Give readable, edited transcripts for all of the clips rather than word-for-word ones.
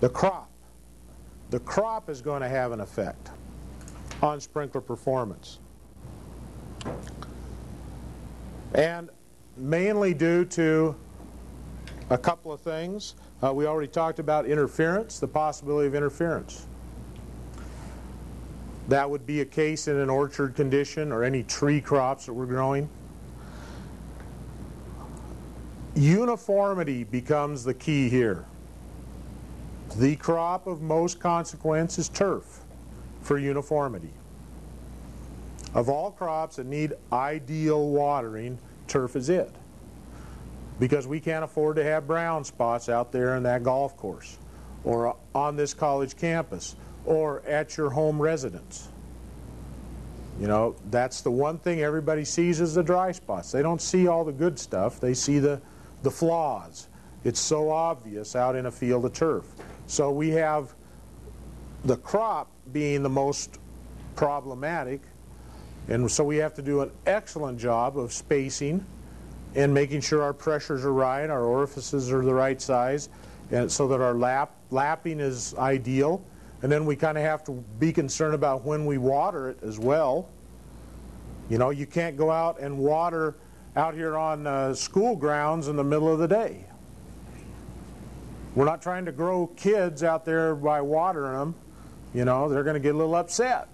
The crop. The crop is going to have an effect on sprinkler performance. And mainly due to a couple of things. We already talked about interference, the possibility of interference. That would be a case in an orchard condition or any tree crops that we're growing. Uniformity becomes the key here. The crop of most consequence is turf for uniformity. Of all crops that need ideal watering, turf is it. Because we can't afford to have brown spots out there in that golf course or on this college campus or at your home residence. You know, that's the one thing everybody sees is the dry spots. They don't see all the good stuff. They see the flaws. It's so obvious out in a field of turf. So we have the crop being the most problematic, and so we have to do an excellent job of spacing and making sure our pressures are right, our orifices are the right size, and so that our lapping is ideal. And then we kind of have to be concerned about when we water it as well. You know, you can't go out and water out here on school grounds in the middle of the day. We're not trying to grow kids out there by watering them. You know, they're going to get a little upset.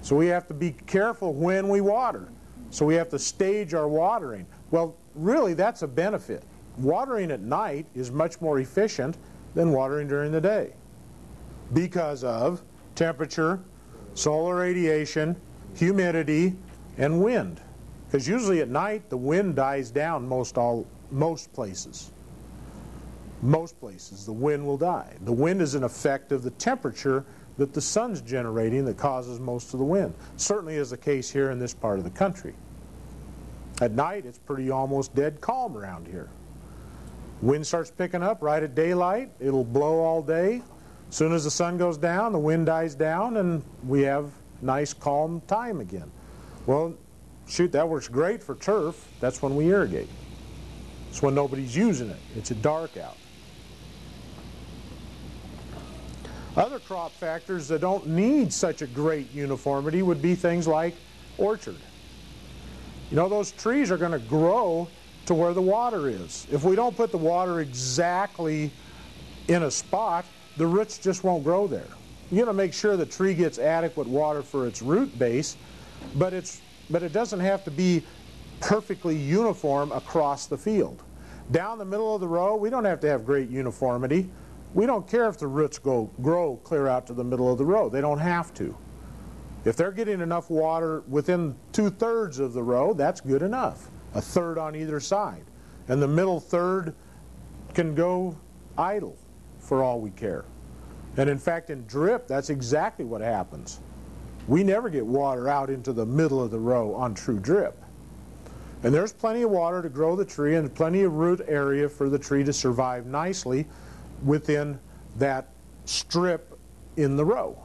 So we have to be careful when we water. So we have to stage our watering. Well, really, that's a benefit. Watering at night is much more efficient than watering during the day because of temperature, solar radiation, humidity, and wind. Because usually at night the wind dies down most places. Most places the wind will die. The wind is an effect of the temperature that the sun's generating that causes most of the wind. Certainly is the case here in this part of the country. At night it's pretty almost dead calm around here. Wind starts picking up right at daylight. It'll blow all day. As soon as the sun goes down, the wind dies down, and we have nice calm time again. Well, shoot, that works great for turf. That's when we irrigate. It's when nobody's using it. It's dark out. Other crop factors that don't need such a great uniformity would be things like orchard. You know, those trees are going to grow to where the water is. If we don't put the water exactly in a spot, the roots just won't grow there. You're going to make sure the tree gets adequate water for its root base, but it doesn't have to be perfectly uniform across the field. Down the middle of the row, we don't have to have great uniformity. We don't care if the roots grow clear out to the middle of the row. They don't have to. If they're getting enough water within 2/3 of the row, that's good enough. A third on either side. And the middle third can go idle for all we care. And in fact, in drip, that's exactly what happens. We never get water out into the middle of the row on true drip. And there's plenty of water to grow the tree and plenty of root area for the tree to survive nicely within that strip in the row.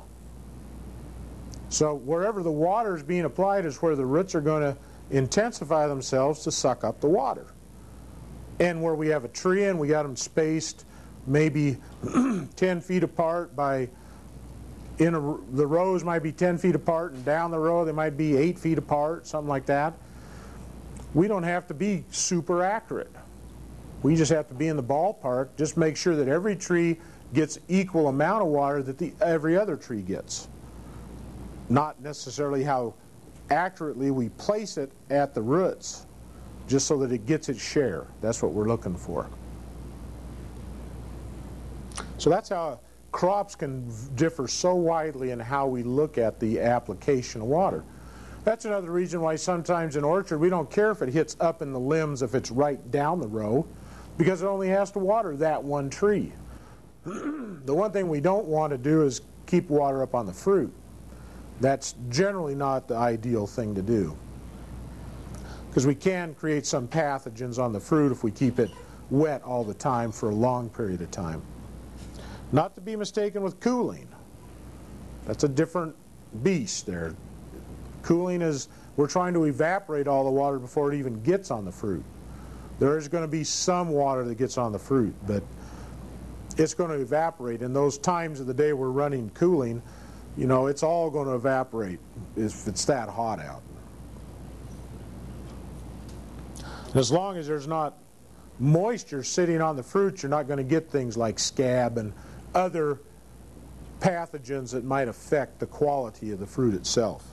So wherever the water is being applied is where the roots are going to intensify themselves to suck up the water. And where we have a tree and we got them spaced maybe 10 feet apart by, the rows might be 10 feet apart, and down the row they might be 8 feet apart, something like that. We don't have to be super accurate. We just have to be in the ballpark. Just make sure that every tree gets equal amount of water that every other tree gets. Not necessarily how accurately we place it at the roots, just so that it gets its share. That's what we're looking for. So that's how crops can differ so widely in how we look at the application of water. That's another reason why sometimes in orchard we don't care if it hits up in the limbs if it's right down the row, because it only has to water that one tree. The one thing we don't want to do is keep water up on the fruit. That's generally not the ideal thing to do, because we can create some pathogens on the fruit if we keep it wet all the time for a long period of time. Not to be mistaken with cooling. That's a different beast there. Cooling is, we're trying to evaporate all the water before it even gets on the fruit. There is going to be some water that gets on the fruit, but it's going to evaporate. In those times of the day we're running cooling, you know, it's all going to evaporate if it's that hot out. As long as there's not moisture sitting on the fruit, you're not going to get things like scab and other pathogens that might affect the quality of the fruit itself.